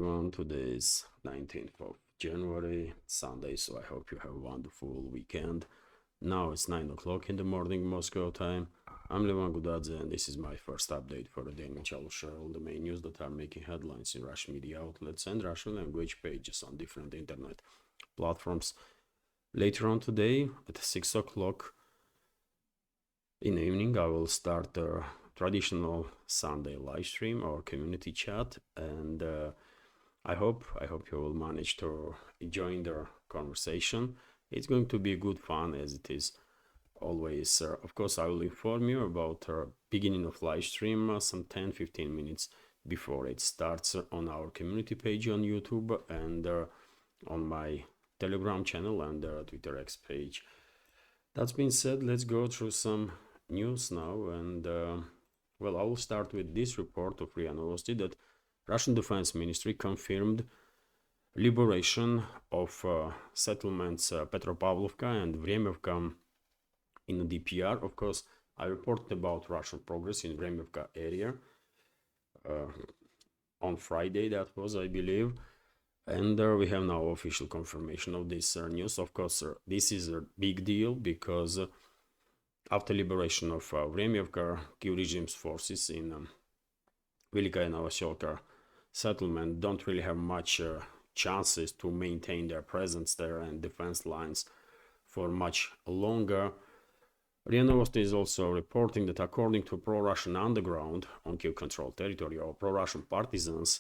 everyone. Today is 19th of January, Sunday, so I hope you have a wonderful weekend. Now it's 9 o'clock in the morning Moscow time. I'm Levan Gudadze, and this is my first update for the day in which I will share all the main news that are making headlines in Russian media outlets and Russian language pages on different internet platforms. Later on today, at 6 o'clock in the evening, I will start a traditional Sunday live stream or community chat, and I hope you will manage to join the conversation. It's going to be good fun, as it is always. Of course, I will inform you about beginning of live stream some 10-15 minutes before it starts on our community page on YouTube and on my Telegram channel and Twitter X page. That's been said, let's go through some news now, and well, I will start with this report of RIA Novosti that Russian Defense Ministry confirmed liberation of settlements Petropavlovka and Vremyevka in the DPR. Of course, I reported about Russian progress in Vremyevka area on Friday, that was, I believe, and we have now official confirmation of this news. Of course, this is a big deal because after liberation of Vremyevka, Kiev regime's forces in Velikaya Novoselka settlement don't really have much chances to maintain their presence there and defense lines for much longer. RIA Novosti is also reporting that according to pro-Russian underground on Kiev-controlled territory or pro-Russian partisans,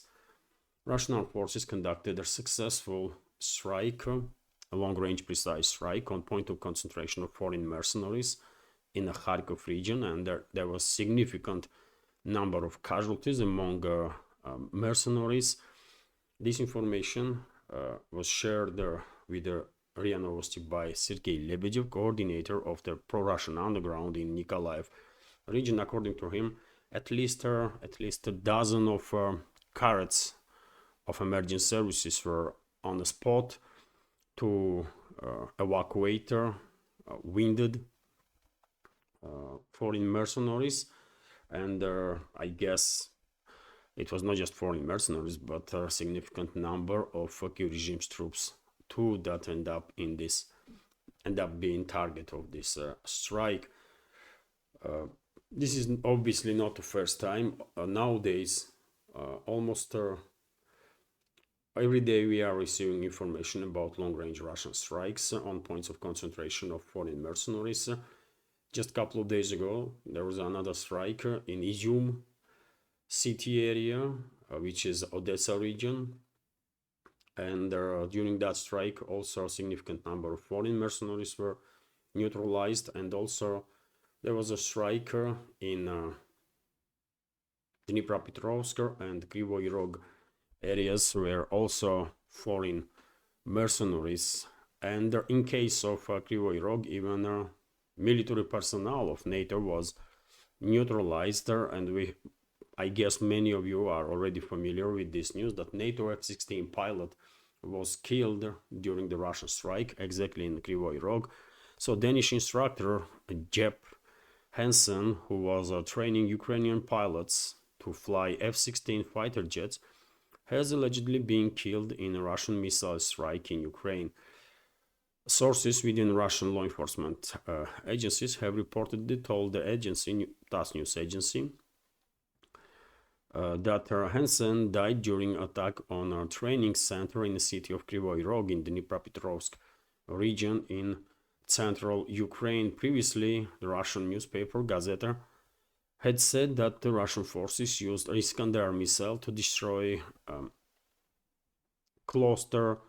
Russian armed forces conducted a successful strike, a long-range precise strike on point of concentration of foreign mercenaries in the Kharkov region, and there was significant number of casualties among mercenaries. This information was shared with the RIA Novosti by Sergei Lebedev, coordinator of the pro-Russian underground in Nikolaev region. According to him, at least a dozen of carrots of emergency services were on the spot to evacuate wounded foreign mercenaries, and I guess it was not just foreign mercenaries, but a significant number of Kiev regime's troops too that end up being target of this strike. This is obviously not the first time. Nowadays, almost every day we are receiving information about long-range Russian strikes on points of concentration of foreign mercenaries. Just a couple of days ago, there was another strike in Izium city area, which is Odessa region. And during that strike, also a significant number of foreign mercenaries were neutralized. And also there was a strike in Dnipropetrovsk and Kryvyi Rog areas where also foreign mercenaries. And in case of Kryvyi Rog, even military personnel of NATO was neutralized there, and I guess many of you are already familiar with this news that NATO F-16 pilot was killed during the Russian strike, exactly in Kryvyi Rog. So Danish instructor Jeb Hansen, who was training Ukrainian pilots to fly F-16 fighter jets, has allegedly been killed in a Russian missile strike in Ukraine. Sources within Russian law enforcement agencies have reportedly told the agency, TASS news agency, that Hansen died during attack on a training center in the city of Kryvyi Rog in the Dnipropetrovsk region in central Ukraine. Previously, the Russian newspaper Gazeta had said that the Russian forces used a Iskander missile to destroy Kloster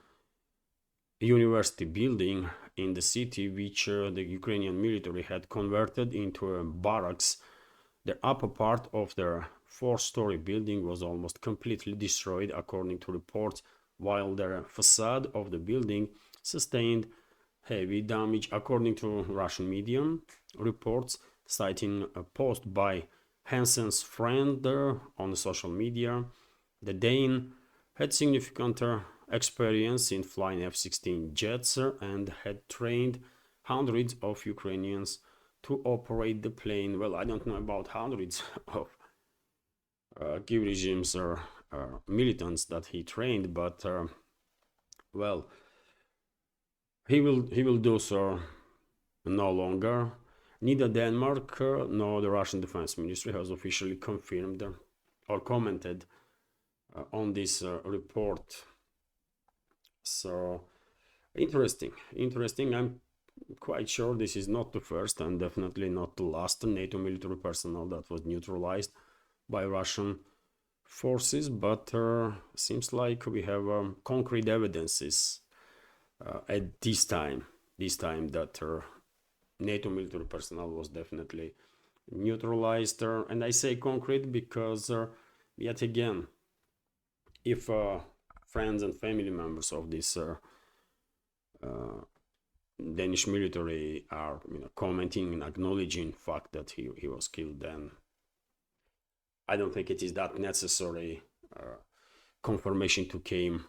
university building in the city, which the Ukrainian military had converted into a barracks. The upper part of their 4-story building was almost completely destroyed, according to reports, while the facade of the building sustained heavy damage, according to Russian media reports, citing a post by Hansen's friend on social media. The Dane had significant experience in flying F-16 jets and had trained hundreds of Ukrainians to operate the plane. Well, I don't know about hundreds of Kiev regime's militants that he trained, but well, he will do so no longer. Neither Denmark nor the Russian Defense Ministry has officially confirmed or commented on this report. So interesting. I'm quite sure this is not the first and definitely not the last NATO military personnel that was neutralized by Russian forces, but seems like we have concrete evidences at this time that NATO military personnel was definitely neutralized. And I say concrete because yet again, if friends and family members of this Danish military are commenting and acknowledging fact that he was killed, then I don't think it is that necessary confirmation to came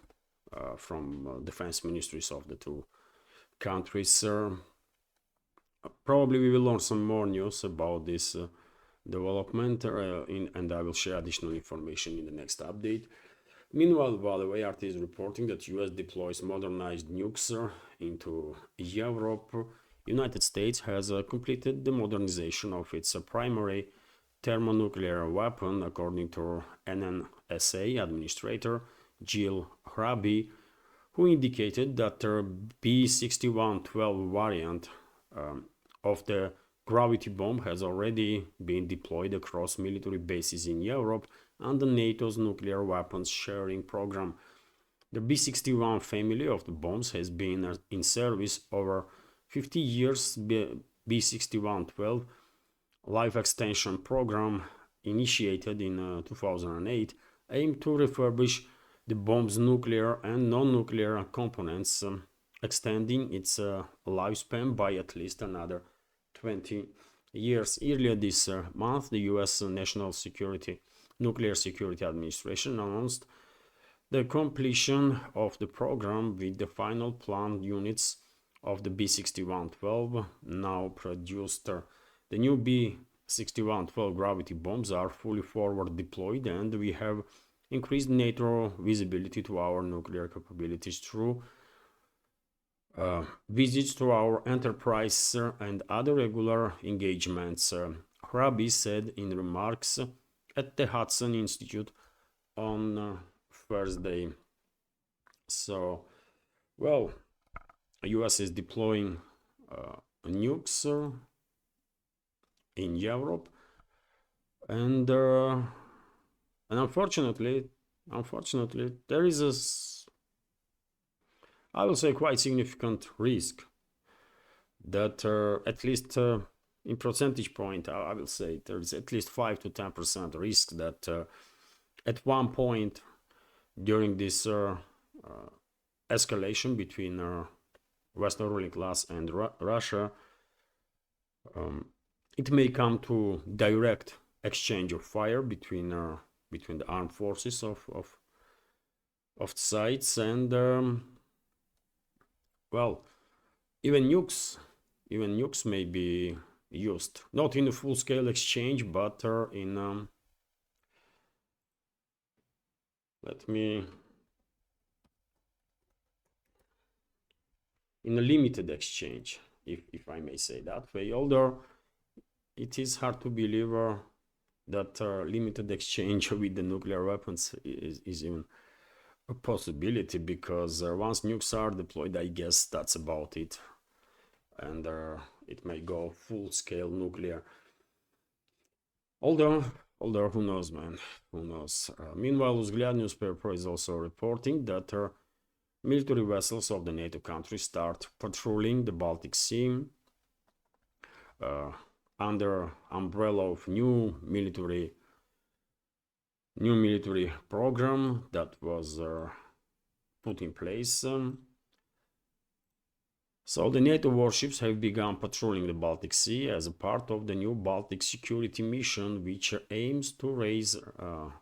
from defense ministries of the two countries. Probably we will learn some more news about this development and I will share additional information in the next update. Meanwhile, by the way, RT is reporting that US deploys modernized nukes into Europe. United States has completed the modernization of its primary thermonuclear weapon, according to NNSA Administrator Jill Hraby, who indicated that their B-6112 variant of the gravity bomb has already been deployed across military bases in Europe under NATO's nuclear weapons sharing program. The B-61 family of the bombs has been in service over 50 years. B-6112 life extension program, initiated in 2008, aimed to refurbish the bomb's nuclear and non-nuclear components, extending its lifespan by at least another 20 years. Earlier this month, the US National Nuclear Security Administration announced the completion of the program with the final planned units of the B-6112 now produced. The new B-6112 gravity bombs are fully forward deployed, and we have increased NATO visibility to our nuclear capabilities through visits to our enterprise and other regular engagements, Hraby said in remarks at the Hudson Institute on Thursday. So, well, US is deploying nukes in Europe, and unfortunately, there is a, I will say, quite significant risk that at least in percentage point, I will say there is at least 5 to 10% risk that at one point during this escalation between Western ruling class and Russia, it may come to direct exchange of fire between the armed forces of sides, and well, even nukes may be used, not in a full-scale exchange, but in in a limited exchange, if I may say that way. Although it is hard to believe that limited exchange with the nuclear weapons is even a possibility, because once nukes are deployed, I guess that's about it, and it may go full-scale nuclear. Although who knows, man, who knows. Meanwhile, Vzglyad newspaper is also reporting that military vessels of the NATO countries start patrolling the Baltic Sea under umbrella of new military program that was put in place. So the NATO warships have begun patrolling the Baltic Sea as a part of the new Baltic security mission, which aims to raise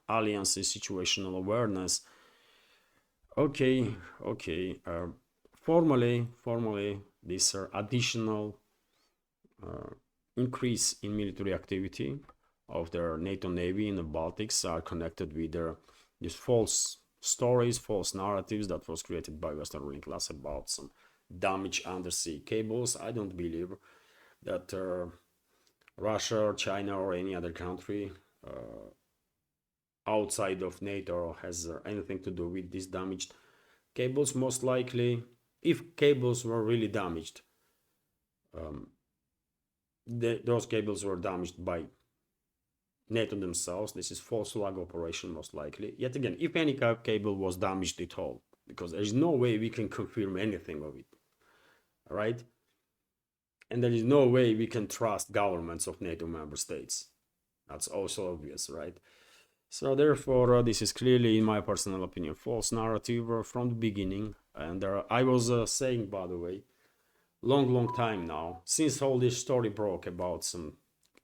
alliance's situational awareness. Okay. Formally, this additional increase in military activity of their NATO Navy in the Baltics are connected with their these false stories, false narratives that was created by Western ruling class about some damaged undersea cables. I don't believe that Russia, China, or any other country outside of NATO has anything to do with these damaged cables. Most likely, if cables were really damaged, those cables were damaged by NATO themselves. This is false flag operation, most likely. Yet again, if any cable was damaged at all, because there is no way we can confirm anything of it, right? And there is no way we can trust governments of NATO member states. That's also obvious, right? So therefore, this is clearly, in my personal opinion, false narrative from the beginning. And I was saying, by the way, long time now, since all this story broke about some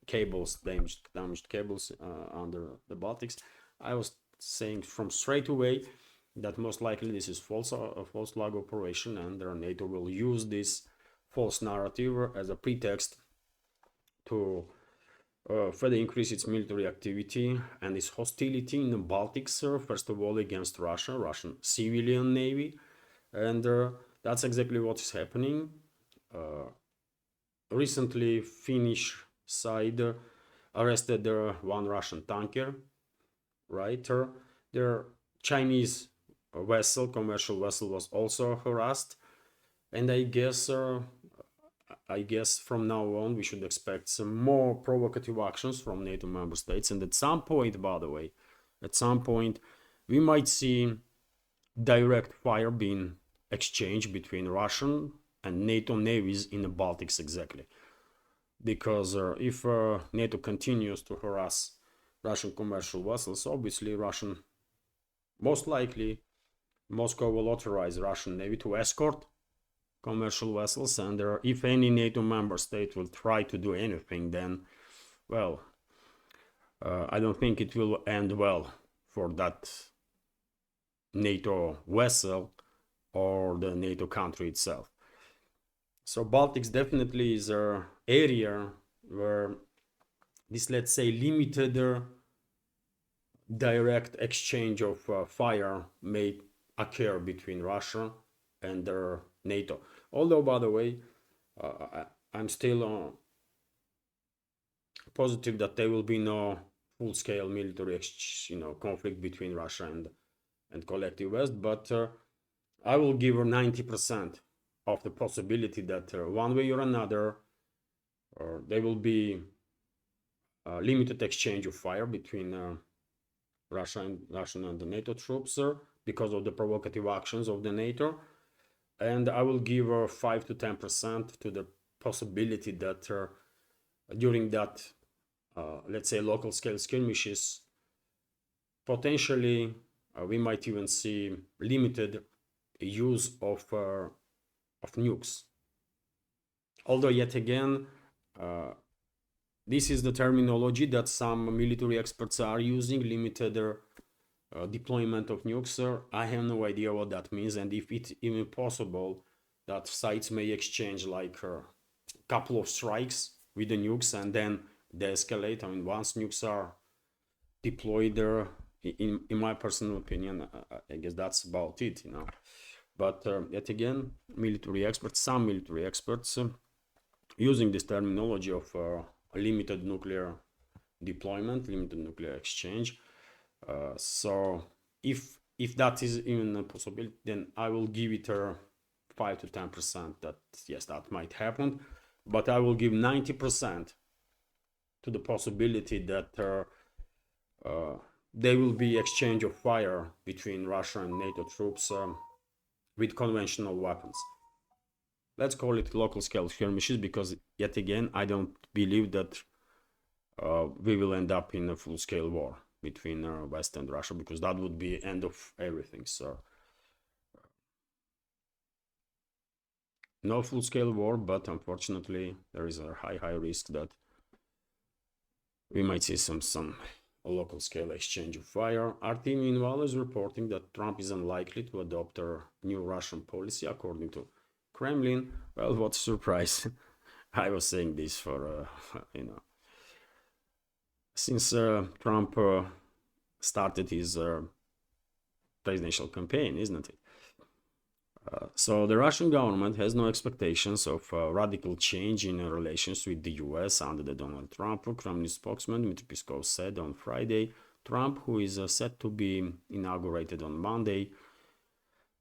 cables, damaged cables under the Baltics, I was saying from straight away that most likely this is a false flag operation, and NATO will use this false narrative as a pretext to further increase its military activity and its hostility in the Baltics, first of all against Russian civilian navy, and that's exactly what is happening. Recently, Finnish side arrested one Russian tanker, right? Their Chinese vessel, commercial vessel, was also harassed, and I guess from now on we should expect some more provocative actions from NATO member states. And at some point, by the way, we might see direct fire being exchanged between Russian and NATO navies in the Baltics, exactly. Because if NATO continues to harass Russian commercial vessels, obviously most likely Moscow will authorize Russian Navy to escort commercial vessels, and if any NATO member state will try to do anything, then, well, I don't think it will end well for that NATO vessel or the NATO country itself. So Baltics definitely is an area where this, let's say, limited direct exchange of fire may occur between Russia and NATO. Although, by the way, I'm still positive that there will be no full-scale military conflict between Russia and collective West, but I will give her 90% of the possibility that one way or another there will be a limited exchange of fire between Russian and the NATO troops because of the provocative actions of the NATO. And I will give 5 to 10% to the possibility that during that, let's say, local scale skirmishes, potentially we might even see limited use of nukes. Although, yet again, this is the terminology that some military experts are using, limited deployment of nukes. I have no idea what that means, and if it's even possible that sites may exchange like a couple of strikes with the nukes and then they escalate. I mean, once nukes are deployed, in my personal opinion, I guess that's about it, But yet again, some military experts, using this terminology of limited nuclear deployment, limited nuclear exchange. So if that is even a possibility, then I will give it 5 to 10% that yes, that might happen, but I will give 90% to the possibility that there will be exchange of fire between Russia and NATO troops with conventional weapons. Let's call it local scale skirmishes, because yet again, I don't believe that we will end up in a full scale war between West and Russia, because that would be end of everything. So no full scale war, but unfortunately there is a high risk that we might see some local scale exchange of fire. RT meanwhile is reporting that Trump is unlikely to adopt a new Russian policy, according to Kremlin. Well, what a surprise. I was saying this for since Trump started his presidential campaign, isn't it? So the Russian government has no expectations of radical change in relations with the US under the Donald Trump. Kremlin spokesman Dmitry Peskov said on Friday. Trump, who is set to be inaugurated on Monday,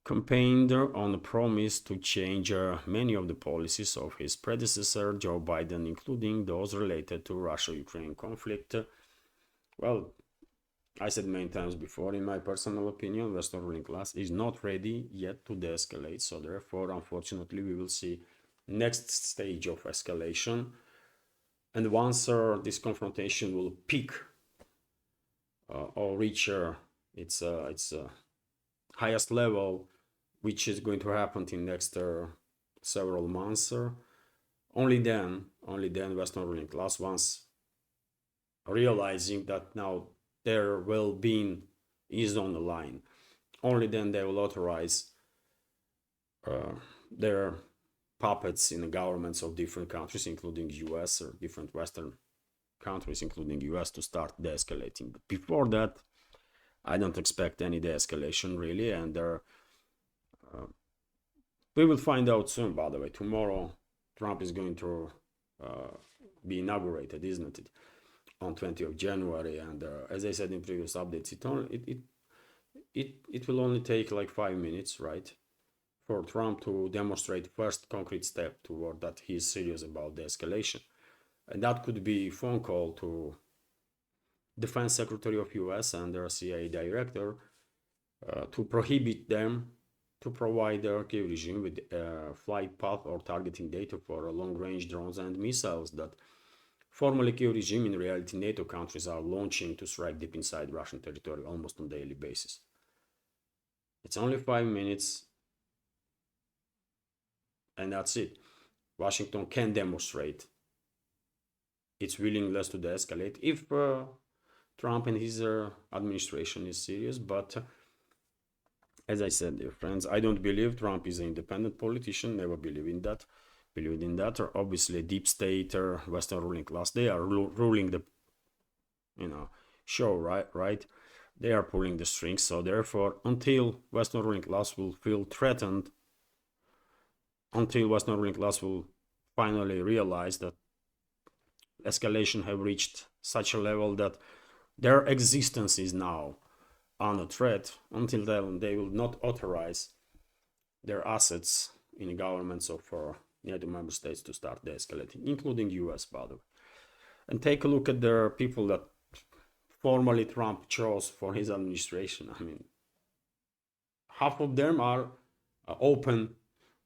campaigned on a promise to change many of the policies of his predecessor, Joe Biden, including those related to Russia-Ukraine conflict. Well, I said many times before, in my personal opinion, Western ruling class is not ready yet to de-escalate. So therefore, unfortunately, we will see next stage of escalation. And once this confrontation will peak or reach its highest level, which is going to happen in next several months, only then Western ruling class, once realizing that now their well-being is on the line, only then they will authorize their puppets in the governments of different countries, including US, or different Western countries, including US, to start de-escalating. But before that, I don't expect any de-escalation really, and we will find out soon. By the way, tomorrow Trump is going to be inaugurated, isn't it, on 20th of January? And as I said in previous updates, it will only take like 5 minutes, right, for Trump to demonstrate first concrete step toward that he is serious about the escalation. And that could be a phone call to Defense Secretary of US and their CIA director to prohibit them to provide their Kyiv regime with flight path or targeting data for long-range drones and missiles that formerly Kyiv regime, in reality NATO countries, are launching to strike deep inside Russian territory almost on a daily basis. It's only 5 minutes, and that's it. Washington can demonstrate its willingness to de-escalate if Trump and his administration is serious. But as I said, dear friends, I don't believe Trump is an independent politician. Never believed in that. Or obviously, deep state or Western ruling class, they are ruling the, show, right? They are pulling the strings. So therefore, until Western ruling class will feel threatened, until Western ruling class will finally realize that escalation have reached such a level that their existence is now under threat, until then they will not authorize their assets in the governments of NATO member states to start de-escalating, including US, by the way. And take a look at the people that formerly Trump chose for his administration. I mean, half of them are open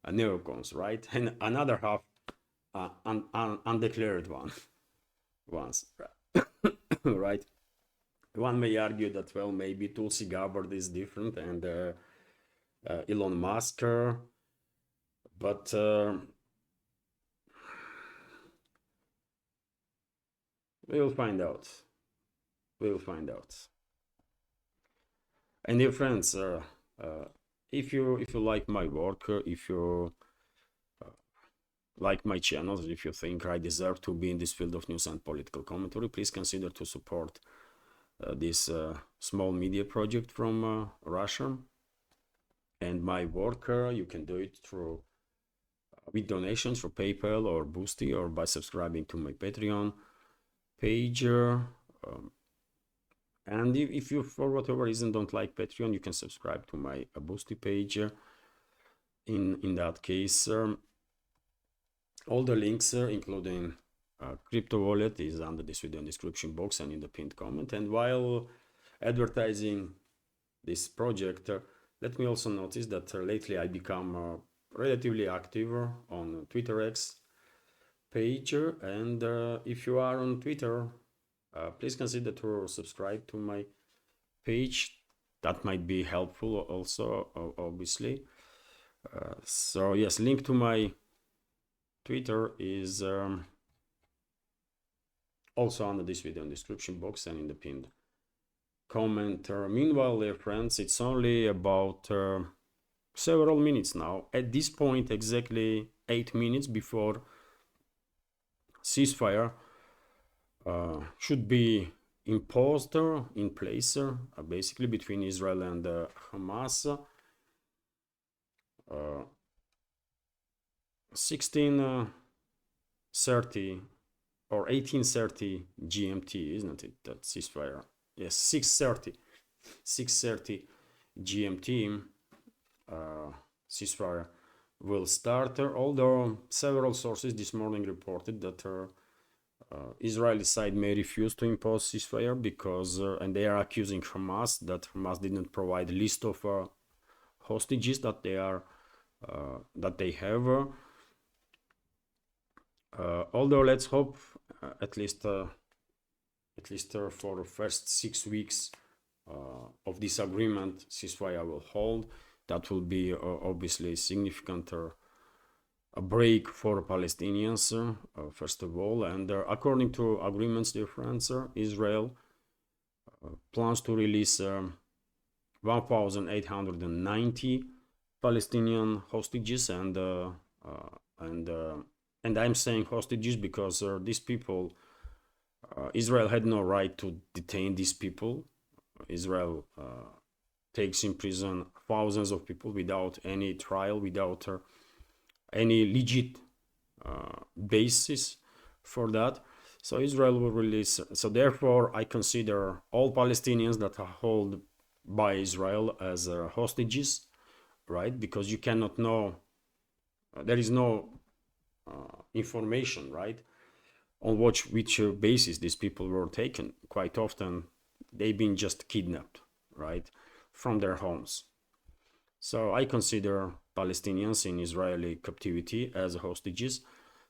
neocons, right? And another half undeclared ones, right? One may argue that, well, maybe Tulsi Gabbard is different and Elon Musk, but we will find out. And dear friends, if you like my work, if you like my channels, if you think I deserve to be in this field of news and political commentary, please consider to support this small media project from Russia and my work. You can do it through with donations through PayPal or Boosty, or by subscribing to my Patreon page. And if you, for whatever reason, don't like Patreon, you can subscribe to my Boosty page. In that case, all the links, including crypto wallet, is under this video description box and in the pinned comment. And while advertising this project, let me also notice that lately I become relatively active on Twitter X page. And if you are on Twitter, please consider to subscribe to my page. That might be helpful also, obviously. So yes, link to my Twitter is also under this video in the description box and in the pinned comment. Meanwhile, dear friends, it's only about several minutes now. At this point, exactly 8 minutes before ceasefire should be imposed in place basically between Israel and Hamas 16:30 or 18:30 GMT, isn't it? That ceasefire. Yes, 6:30 GMT ceasefire will start. Although several sources this morning reported that Israeli side may refuse to impose ceasefire because, and they are accusing Hamas that Hamas didn't provide a list of hostages that they are that they have. Although let's hope at least for the first 6 weeks of this agreement, ceasefire will hold. That will be obviously significant a break for Palestinians, first of all. And according to agreements, dear friends, Israel plans to release 1,890 Palestinian hostages, and I'm saying hostages because these people, Israel had no right to detain these people. Israel takes in prison thousands of people without any trial, without any legit basis for that. So Israel will release. So therefore, I consider all Palestinians that are held by Israel as hostages, right? Because you cannot know, there is no information, right, on which basis these people were taken. Quite often, they've been just kidnapped, right, from their homes. So I consider Palestinians in Israeli captivity as hostages.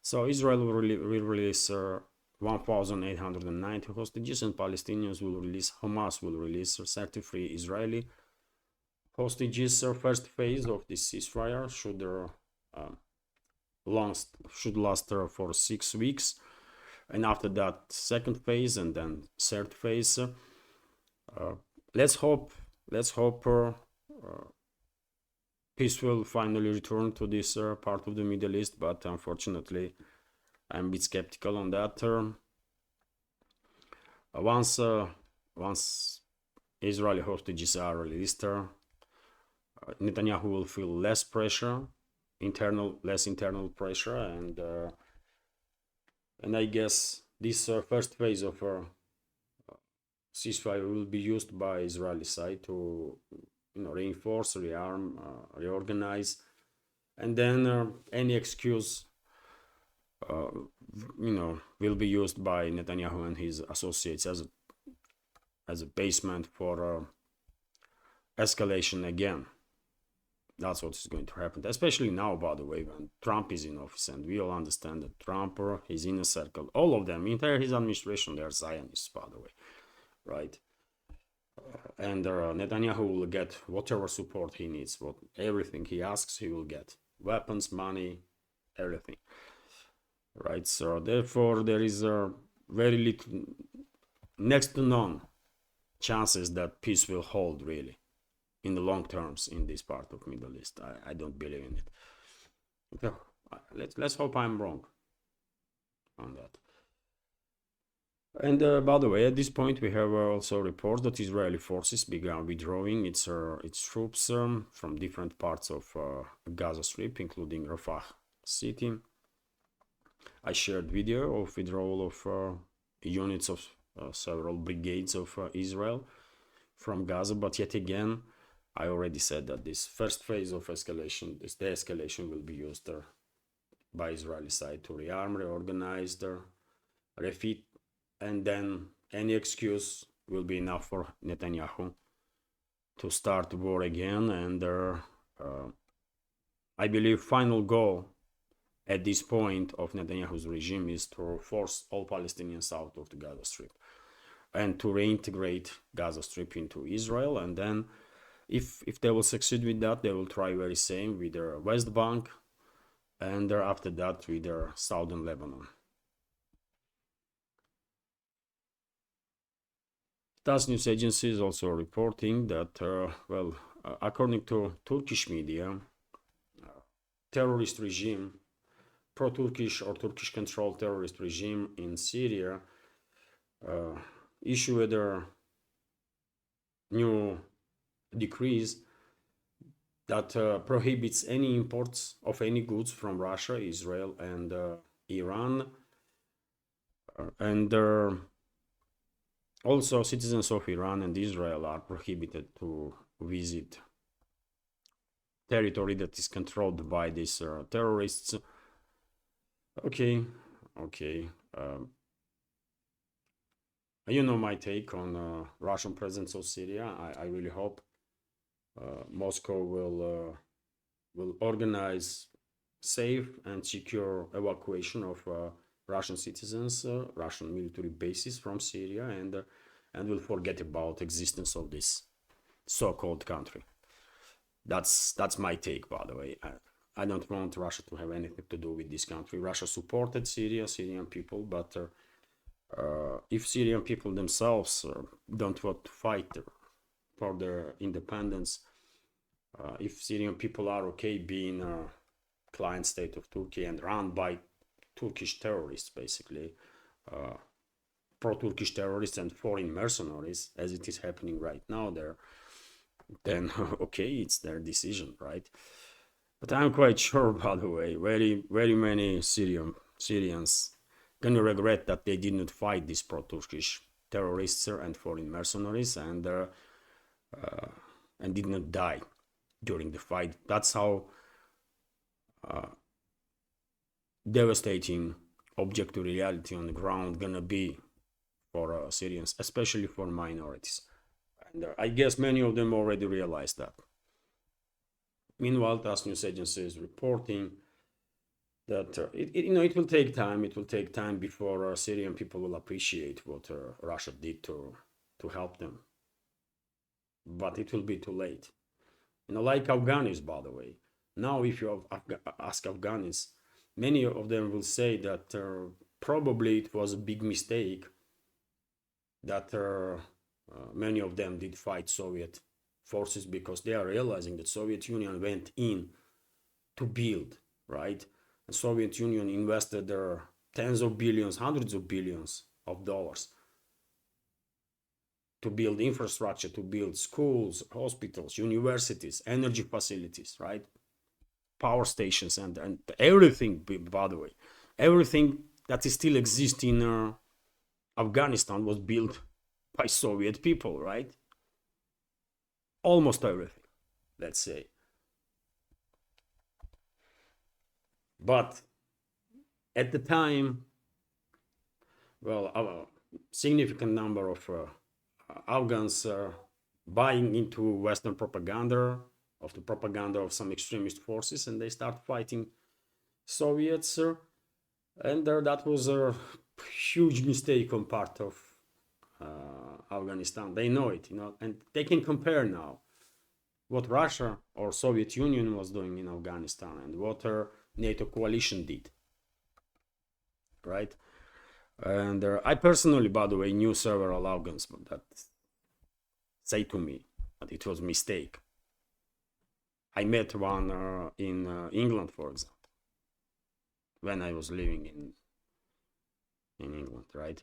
So Israel will release 1,890 hostages, and Palestinians will release, Hamas will release 33 Israeli hostages. First phase of this ceasefire should last for 6 weeks, and after that second phase, and then third phase. Let's hope peace will finally return to this part of the Middle East, but unfortunately I'm a bit skeptical on that. Once Israeli hostages are released, Netanyahu will feel less pressure, less internal pressure, and I guess this first phase of ceasefire will be used by Israeli side to reinforce, rearm, reorganize, and then any excuse will be used by Netanyahu and his associates as a basement for escalation again. That's what is going to happen, especially now, by the way, when Trump is in office, and we all understand that Trump, his inner circle, all of them, entire his administration, they are Zionists, by the way, right? And Netanyahu will get whatever support he needs, everything he asks, he will get. Weapons, money, everything, right? So therefore, there is very little, next to none, chances that peace will hold, really, in the long terms in this part of Middle East. I don't believe in it. So, let's hope I'm wrong on that. And by the way, at this point, we have also reports that Israeli forces began withdrawing its troops from different parts of Gaza Strip, including Rafah city. I shared video of withdrawal of units of several brigades of Israel from Gaza, but yet again, I already said that this first phase of escalation, this de-escalation, will be used by Israeli side to rearm, reorganize, refit, and then any excuse will be enough for Netanyahu to start war again. And I believe final goal at this point of Netanyahu's regime is to force all Palestinians out of the Gaza Strip and to reintegrate Gaza Strip into Israel. And then if they will succeed with that, they will try very same with their West Bank, and after that with their southern Lebanon. TASS news agency is also reporting that, according to Turkish media, terrorist regime, pro-Turkish or Turkish-controlled terrorist regime in Syria issued a new decrees that prohibits any imports of any goods from Russia, Israel, and Iran, and also citizens of Iran and Israel are prohibited to visit territory that is controlled by these terrorists. Okay, okay. You know my take on Russian presence of Syria. I really hope Moscow will organize safe and secure evacuation of Russian citizens, Russian military bases from Syria, and will forget about existence of this so-called country. That's my take, by the way. I don't want Russia to have anything to do with this country. Russia supported Syria, Syrian people, but if Syrian people themselves don't want to fight for their independence, if Syrian people are okay being a client state of Turkey and run by Turkish terrorists, basically, pro-Turkish terrorists and foreign mercenaries, as it is happening right now there, then okay, it's their decision, right? But I'm quite sure, by the way, very many Syrians gonna regret that they did not fight these pro-Turkish terrorists and foreign mercenaries and did not die during the fight. That's how devastating objective reality on the ground gonna be for Syrians, especially for minorities. And I guess many of them already realized that. Meanwhile, TASS news agency is reporting that it will take time. It will take time before Syrian people will appreciate what Russia did to help them. But it will be too late. Like Afghanis, by the way. Now, if you ask Afghanis, many of them will say that probably it was a big mistake that many of them did fight Soviet forces, because they are realizing that Soviet Union went in to build, right? And Soviet Union invested their tens of billions, hundreds of billions of dollars to build infrastructure, to build schools, hospitals, universities, energy facilities, right? Power stations and everything, by the way. Everything that is still exists in Afghanistan was built by Soviet people, right? Almost everything, let's say. But at the time, well, a significant number of Afghans buying into Western propaganda, of the propaganda of some extremist forces, and they start fighting Soviets, and that was a huge mistake on part of Afghanistan. They know it, and they can compare now what Russia or Soviet Union was doing in Afghanistan and what NATO coalition did, right? And I personally, by the way, knew several Afghans that say to me that it was a mistake. I met one in England, for example, when I was living in England, right?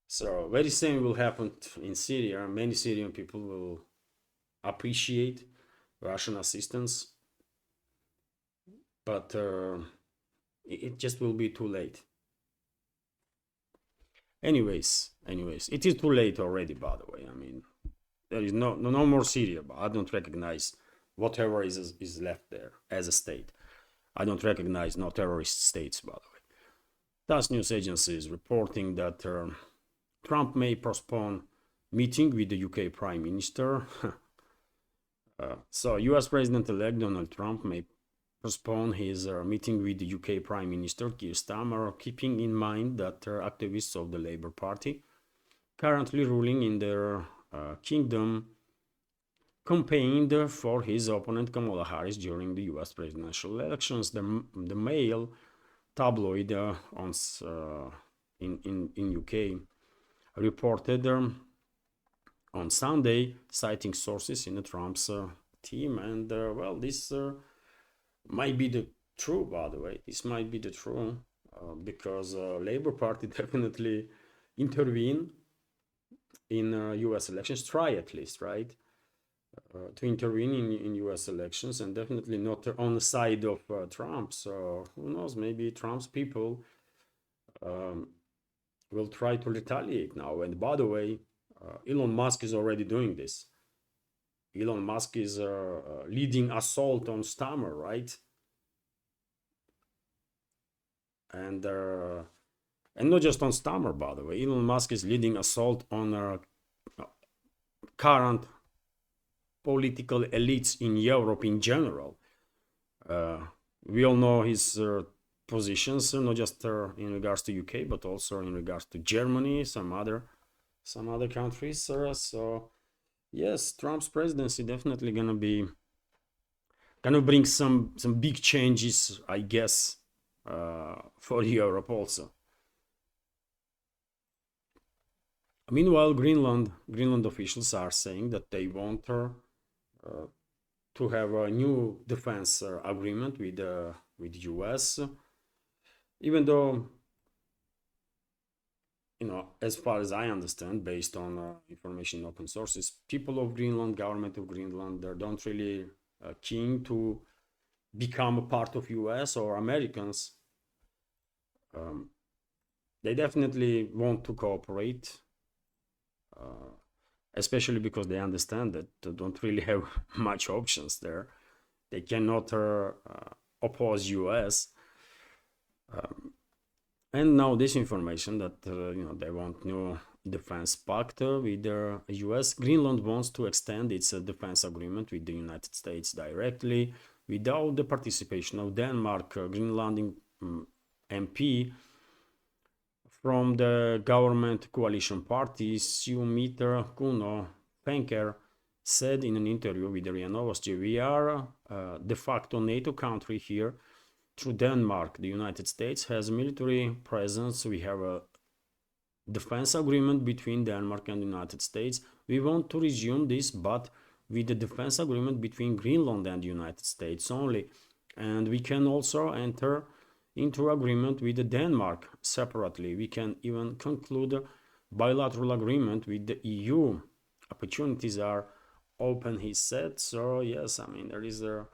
So very same will happen in Syria. Many Syrian people will appreciate Russian assistance, but it just will be too late. Anyways, it is too late already, by the way. I mean, there is no more Syria, but I don't recognize whatever is left there as a state. I don't recognize no terrorist states, by the way. TASS news agency is reporting that Trump may postpone meeting with the UK Prime Minister. So US President-elect Donald Trump may postpone his meeting with the UK Prime Minister Keir Starmer, keeping in mind that activists of the Labour Party, currently ruling in their kingdom, campaigned for his opponent Kamala Harris during the US presidential elections. The Mail tabloid in UK reported on Sunday, citing sources in the Trump's team, and well, this might be the true, by the way. This might be the true because Labour Party definitely intervene in US elections, try at least, right? To intervene in US elections, and definitely not on the side of Trump. So who knows, maybe Trump's people will try to retaliate now. And by the way, Elon Musk is already doing this. Elon Musk is leading assault on Stammer, right? And not just on Stammer, by the way. Elon Musk is leading assault on current political elites in Europe in general. We all know his positions, not just in regards to UK, but also in regards to Germany, some other countries. So yes, Trump's presidency definitely gonna bring some big changes, I guess, for Europe also. Meanwhile, Greenland officials are saying that they want to have a new defense agreement with US, even though, as far as I understand, based on information in open sources, people of Greenland, government of Greenland, they don't really keen to become a part of US or Americans. They definitely want to cooperate, especially because they understand that they don't really have much options there. They cannot oppose US. And now this information that they want new defense pact with the US. Greenland wants to extend its defense agreement with the United States directly without the participation of Denmark. Greenland MP from the government coalition party, Siumiter Kuno Penker, said in an interview with the RIA Novosti, "We are de facto NATO country here through Denmark. The United States has military presence. We have a defense agreement between Denmark and the United States. We want to resume this, but with the defense agreement between Greenland and the United States only. And we can also enter into agreement with Denmark separately. We can even conclude a bilateral agreement with the EU. Opportunities are open," he said. So yes, I mean, there is a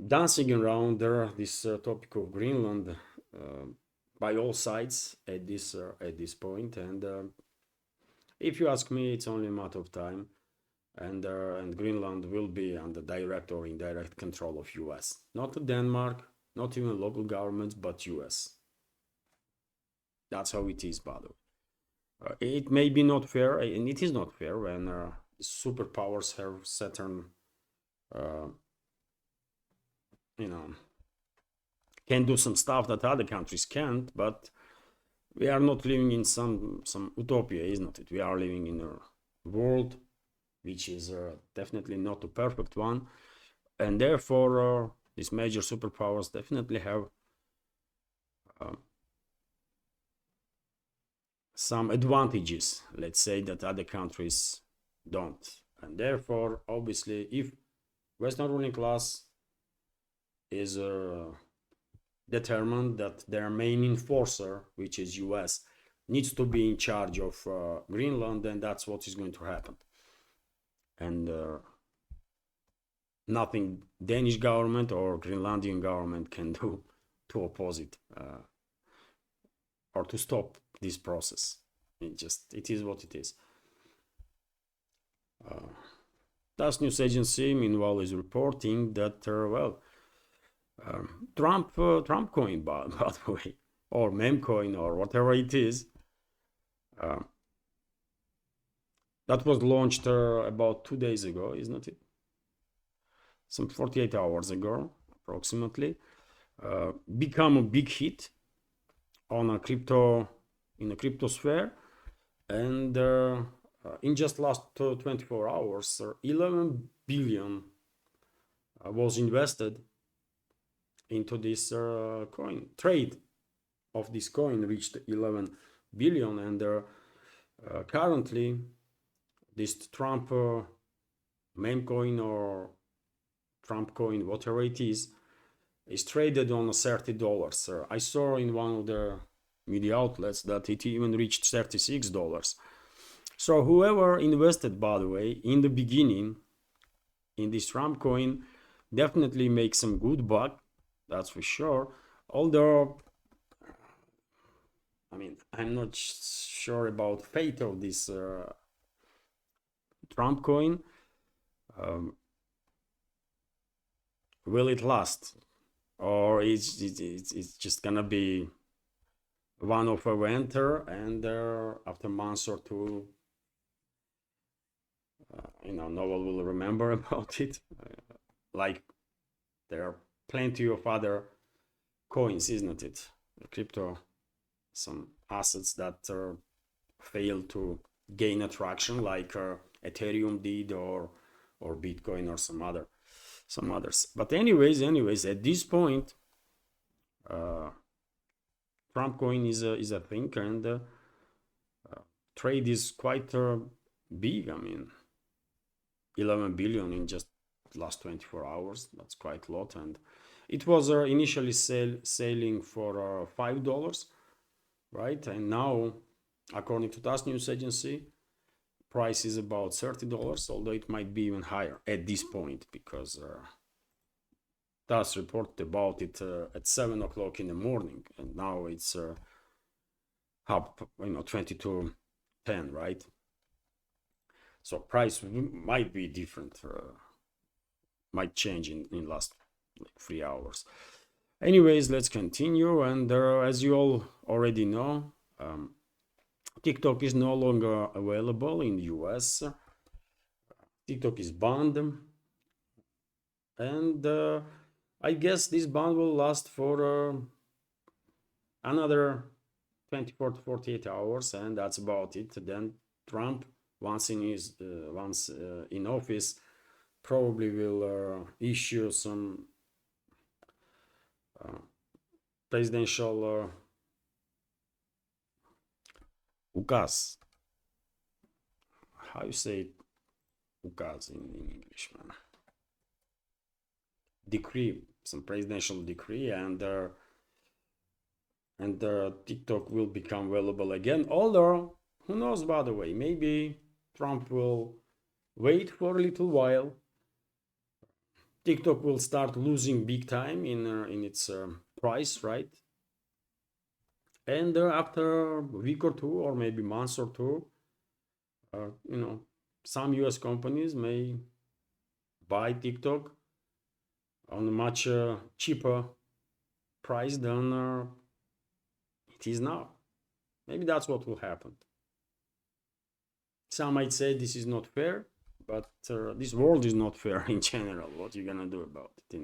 dancing around there this topic of Greenland by all sides at this point. And if you ask me, it's only a matter of time, and Greenland will be under direct or indirect control of US. Not Denmark, not even local governments, but US. That's how it is, by the way. It may be not fair, and it is not fair when superpowers have certain, can do some stuff that other countries can't. But we are not living in some utopia, isn't it? We are living in a world which is definitely not a perfect one, and therefore these major superpowers definitely have some advantages, let's say, that other countries don't. And therefore, obviously, if Western ruling class is determined that their main enforcer, which is US, needs to be in charge of Greenland, then that's what is going to happen. And nothing Danish government or Greenlandian government can do to oppose it or to stop this process. It is what it is. TASS news agency, meanwhile, is reporting that Trump coin, by the way, or meme coin, or whatever it is, that was launched about 2 days ago, isn't it? Some 48 hours ago, approximately, become a big hit on a crypto, in a crypto sphere, and in just last 24 hours, 11 billion was invested into this coin. Trade of this coin reached 11 billion, and currently this Trump meme coin or Trump coin, whatever it is traded on $30. I saw in one of the media outlets that it even reached $36. So whoever invested, by the way, in the beginning in this Trump coin definitely makes some good buck, that's for sure. Although, I mean, I'm not sure about fate of this Trump coin. Will it last, or it's just gonna be one of a winter, and after months or two, no one will remember about it. Like there are plenty of other coins, isn't it? Crypto, some assets that fail to gain attraction, like Ethereum did, or Bitcoin, or some others. But anyways, at this point, Trump coin is a thing, and trade is quite big. I mean, 11 billion in just last 24 hours. That's quite a lot. And it was initially selling for $5, right? And now, according to TASS news agency, price is about $30, although it might be even higher at this point, because TASS reported about it at 7 o'clock in the morning, and now it's up 22.10, right? So price might be different, might change in last 3 hours. Anyways, let's continue. And as you all already know, TikTok is no longer available in the US. TikTok is banned, and I guess this ban will last for another 24 to 48 hours, and that's about it. Then Trump, once in office, probably will issue some presidential ukaz. How you say ukaz in English, man? Decree, some presidential decree, and TikTok will become available again. Although, who knows, by the way, maybe Trump will wait for a little while. TikTok will start losing big time in its price, right? And after a week or two, or maybe months or two, some US companies may buy TikTok on a much cheaper price than it is now. Maybe that's what will happen. Some might say this is not fair, but this world is not fair in general. What are you gonna do about it?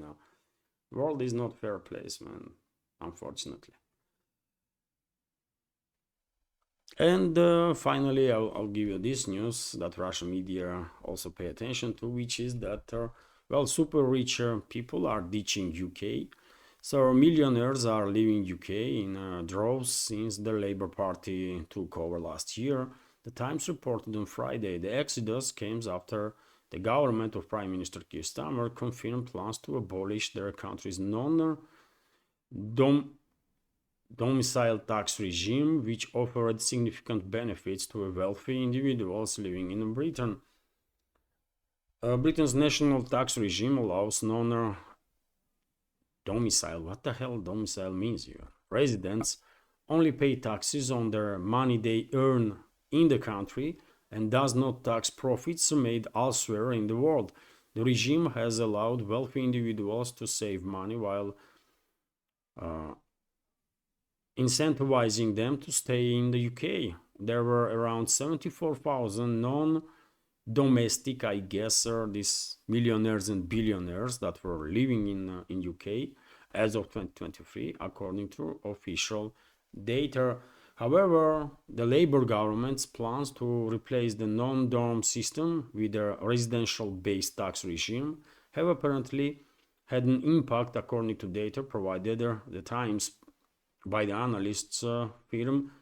World is not fair place, man, unfortunately. And finally, I'll give you this news that Russian media also pay attention to, which is that super rich people are ditching UK. So millionaires are leaving UK in droves since the Labour Party took over last year. The Times reported on Friday the exodus came after the government of Prime Minister Keir Starmer confirmed plans to abolish their country's non-domicile tax regime, which offered significant benefits to wealthy individuals living in Britain. Britain's national tax regime allows non-domicile, what the hell domicile means here, residents only pay taxes on their money they earn in the country and does not tax profits made elsewhere in the world. The regime has allowed wealthy individuals to save money while incentivizing them to stay in the UK. There were around 74,000 non-domestic, I guess, these millionaires and billionaires that were living in UK as of 2023, according to official data. However, the Labour government's plans to replace the non-dom system with a residential-based tax regime have apparently had an impact, according to data provided the Times by the analysts firm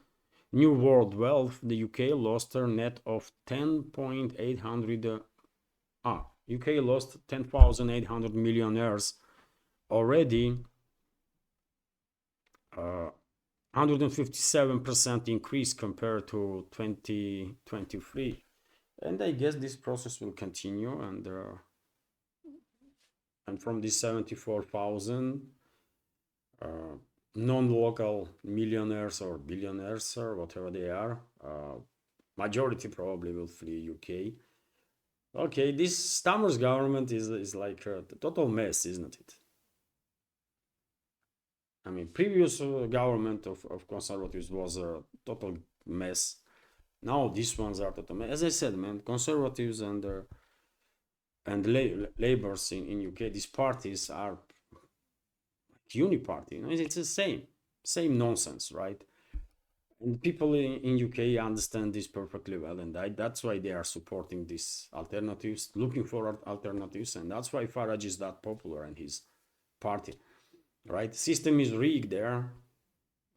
New World Wealth. The UK lost a net of 10,800 UK lost 10,800 millionaires already 157% increase compared to 2023. And I guess this process will continue, and from these 74,000 non-local millionaires or billionaires or whatever they are, majority probably will flee UK. Okay, this Stammer's government is like a total mess, isn't it? I mean, previous government of conservatives was a total mess. Now these ones are total mess. As I said, man, conservatives and Labours in UK, these parties are uniparty. You know, it's the same nonsense, right? And people in UK understand this perfectly well, and that's why they are supporting these alternatives, looking for alternatives, and that's why Farage is that popular and his party, right? System is rigged there,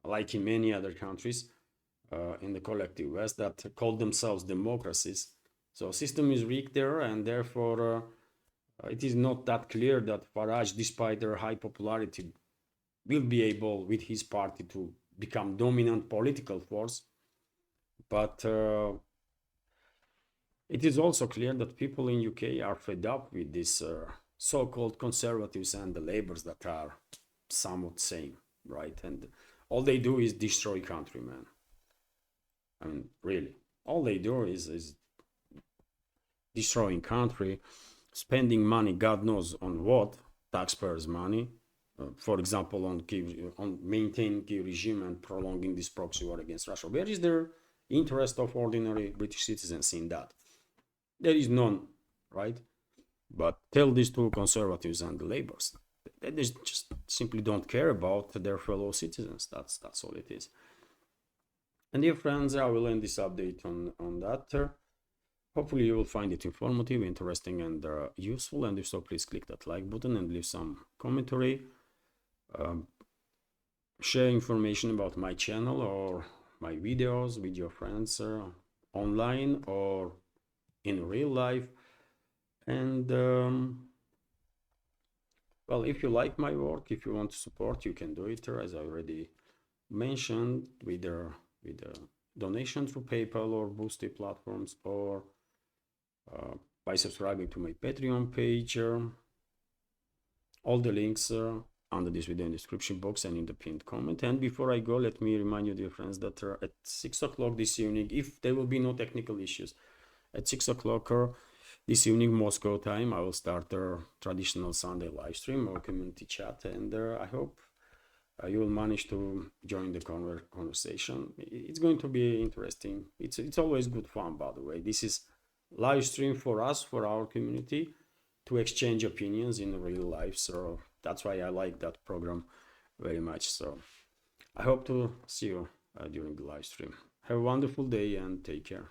like in many other countries in the collective West that call themselves democracies. So system is rigged there, and therefore it is not that clear that Farage, despite their high popularity, will be able with his party to become dominant political force. But it is also clear that people in UK are fed up with this so-called conservatives and the Labours that are somewhat same, right? And all they do is destroy country, man. I mean, really, all they do is destroying country, spending money, God knows on what, taxpayers' money. For example, on maintaining key regime and prolonging this proxy war against Russia. Where is the interest of ordinary British citizens in that? There is none, right? But tell this to conservatives and the Labours. They just simply don't care about their fellow citizens. That's all it is. And dear friends, I will end this update on that. Hopefully you will find it informative, interesting, and useful. And if so, please click that like button and leave some commentary. Share information about my channel or my videos with your friends online or in real life. And well, if you like my work, if you want to support, you can do it as I already mentioned with a donation through PayPal or Boosty platforms, or by subscribing to my Patreon page. All the links under this video in the description box and in the pinned comment. And before I go, let me remind you, dear friends, that at 6 o'clock this evening, if there will be no technical issues, at 6 o'clock this evening Moscow time, I will start a traditional Sunday live stream or community chat, and I hope you will manage to join the conversation. It's going to be interesting. It's always good fun, by the way. This is live stream for us, for our community, to exchange opinions in real life. So that's why I like that program very much. So I hope to see you during the live stream. Have a wonderful day and take care.